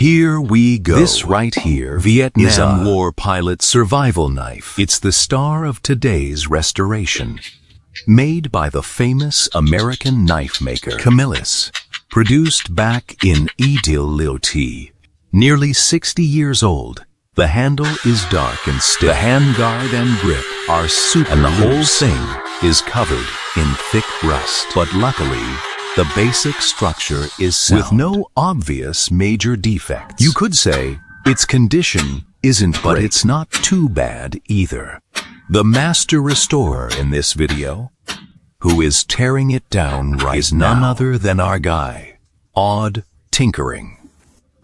Here we go. This right here, Vietnam is a war pilot survival knife. It's the star of today's restoration. Made by the famous American knife maker Camillus. Produced back in Idil-Lilti. Nearly 60 years old. The handle is dark and stiff. The handguard and grip are super and the whole thing is covered in thick rust. But luckily, the basic structure is sound. With no obvious major defects. You could say its condition isn't but it's not too bad either. The master restorer in this video, who is tearing it down right is none other than our guy, Odd Tinkering.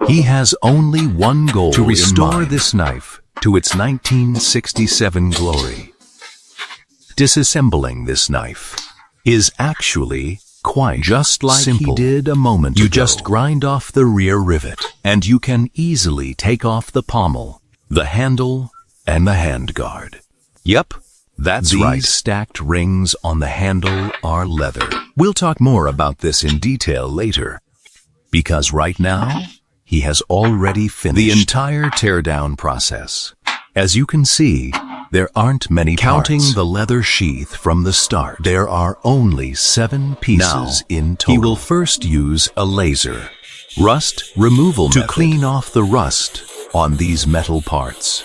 He has only one goal to restore this knife to its 1967 glory. Disassembling this knife is actually quite just like simple. He did a moment ago. You just grind off the rear rivet, and you can easily take off the pommel, the handle, and the handguard. Yep, that's right. These stacked rings on the handle are leather. We'll talk more about this in detail later, because right now, he has already finished the entire teardown process. As you can see, there aren't many counting parts. The leather sheath from the start. There are only 7 pieces in total. He will first use a laser rust removal to clean off the rust on these metal parts.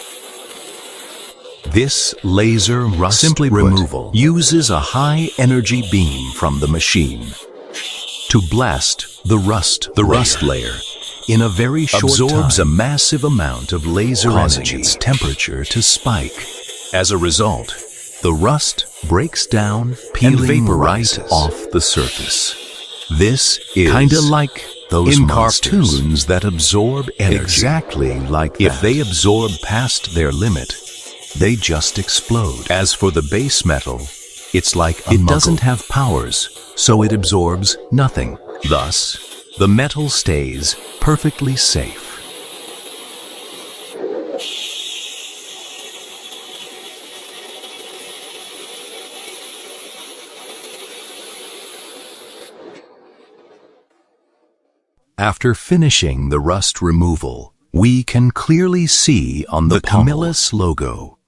This laser rust removal uses a high-energy beam from the machine to blast the rust layer. In a very short absorbs time, a massive amount of laser energy, its temperature to spike. As a result, the rust breaks down, peeling right off the surface. This is kinda like those in cartoons that absorb energy. Exactly like that. If they absorb past their limit, they just explode. As for the base metal, it's like it doesn't have powers, so it absorbs nothing. Thus, the metal stays perfectly safe. After finishing the rust removal, we can clearly see on the Camillus logo,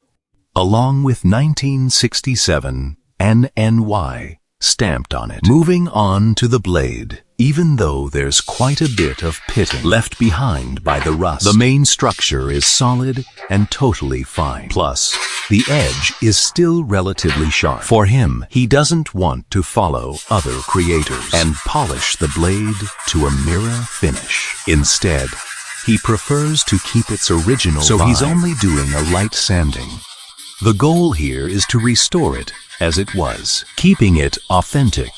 along with 1967 NNY stamped on it. Moving on to the blade, even though there's quite a bit of pitting left behind by the rust, the main structure is solid and totally fine. Plus, the edge is still relatively sharp. For him, he doesn't want to follow other creators and polish the blade to a mirror finish. Instead, he prefers to keep its original vibe. So he's only doing a light sanding. The goal here is to restore it as it was, keeping it authentic.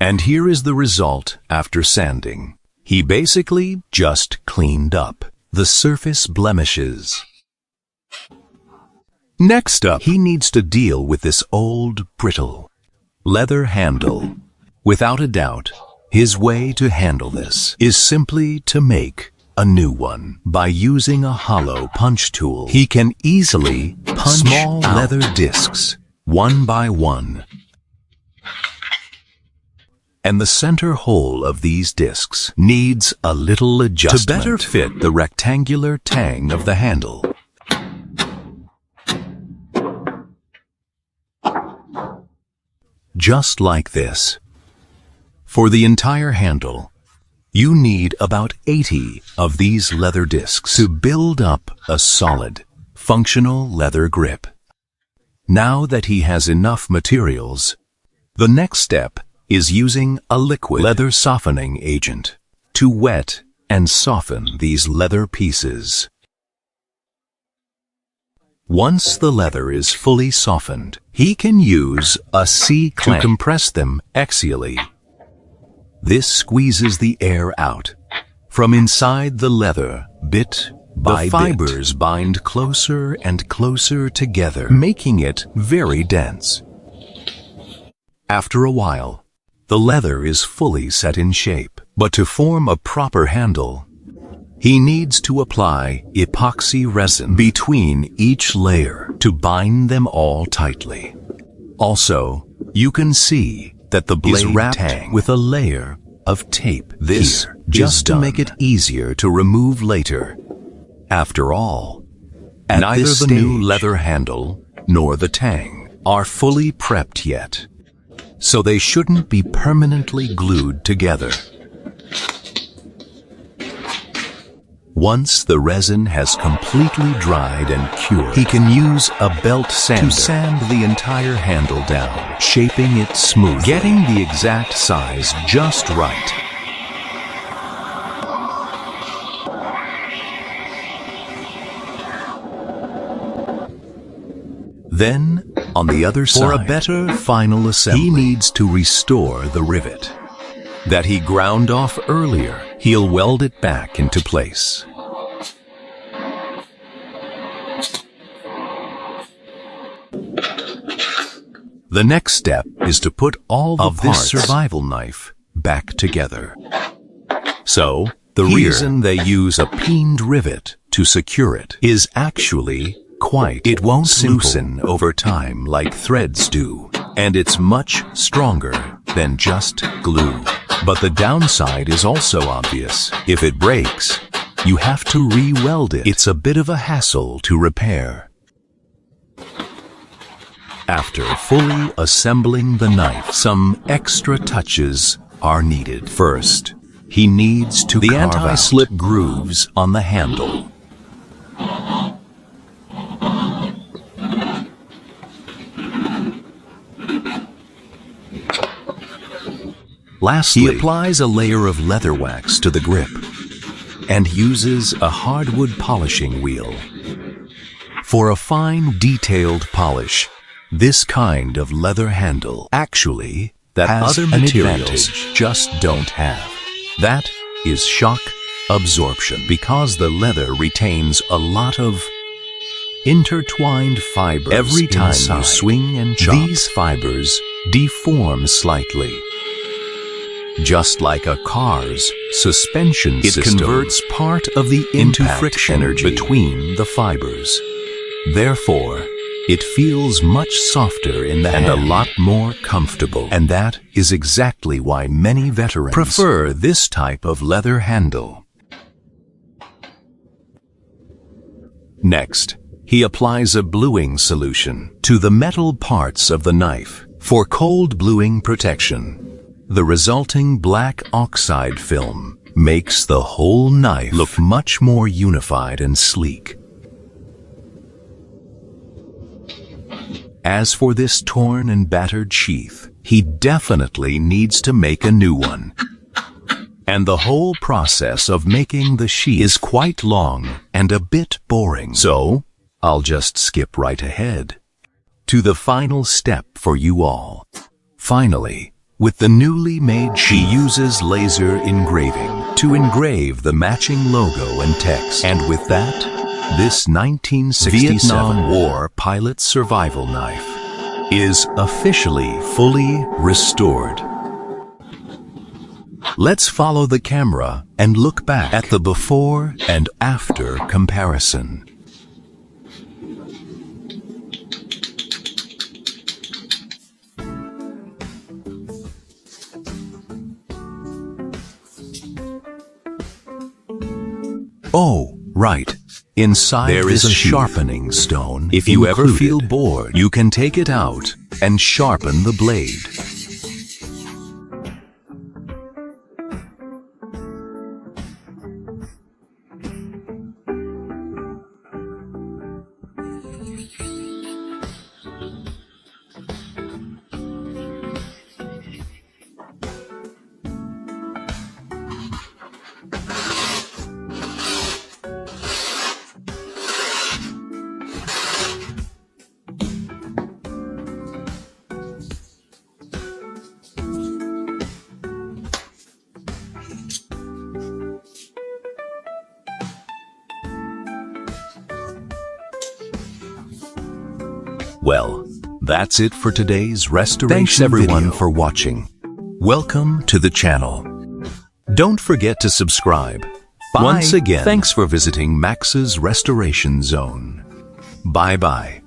And here is the result after sanding. He basically just cleaned up the surface blemishes. Next up, he needs to deal with this old, brittle leather handle. Without a doubt, his way to handle this is simply to make a new one. By using a hollow punch tool, he can easily punch small leather discs, one by one. And the center hole of these discs needs a little adjustment to better fit the rectangular tang of the handle. Just like this. For the entire handle, you need about 80 of these leather discs to build up a solid, functional leather grip. Now that he has enough materials, the next step is using a liquid leather softening agent to wet and soften these leather pieces. Once the leather is fully softened, he can use a C-clamp to compress them axially. This squeezes the air out from inside the leather bit by bit. The fibers bind closer and closer together, making it very dense. After a while, the leather is fully set in shape, but to form a proper handle, he needs to apply epoxy resin between each layer to bind them all tightly. Also, you can see that the blade is wrapped with a layer of tape. This just to make it easier to remove later. After all, neither the new leather handle nor the tang are fully prepped yet, so they shouldn't be permanently glued together. Once the resin has completely dried and cured, he can use a belt sander to sand the entire handle down, shaping it smooth, getting the exact size just right. Then, on the other side, for a better final assembly, he needs to restore the rivet that he ground off earlier. He'll weld it back into place. The next step is to put all the parts of this survival knife back together. So, the reason they use a peened rivet to secure it is actually it won't loosen over time like threads do, and it's much stronger than just glue. But the downside is also obvious. If it breaks, you have to re-weld it. It's a bit of a hassle to repair. After fully assembling the knife, some extra touches are needed. First, he needs to carve the anti-slip grooves on the handle. Lastly, he applies a layer of leather wax to the grip and uses a hardwood polishing wheel. For a fine, detailed polish, this kind of leather handle actually that other materials just don't have. That is shock absorption, because the leather retains a lot of intertwined fibers. Every time you swing and chop, these fibers deform slightly. Just like a car's suspension system, it converts part of the into friction energy between the fibers. Therefore, it feels much softer in the hand and a lot more comfortable. And that is exactly why many veterans prefer this type of leather handle. Next, he applies a bluing solution to the metal parts of the knife for cold bluing protection. The resulting black oxide film makes the whole knife look much more unified and sleek. As for this torn and battered sheath, he definitely needs to make a new one. And the whole process of making the sheath is quite long and a bit boring. So, I'll just skip right ahead to the final step for you all. Finally, with the newly made sheath, he uses laser engraving to engrave the matching logo and text. And with that, this 1967 Vietnam War pilot survival knife is officially fully restored. Let's follow the camera and look back at the before and after comparison. Oh, right. Inside there is a sharpening stone. If you ever feel bored, you can take it out and sharpen the blade. Well, that's it for today's restoration. Thanks everyone for watching. Welcome to the channel. Don't forget to subscribe. Bye. Once again, thanks for visiting Max's Restoration Zone. Bye-bye.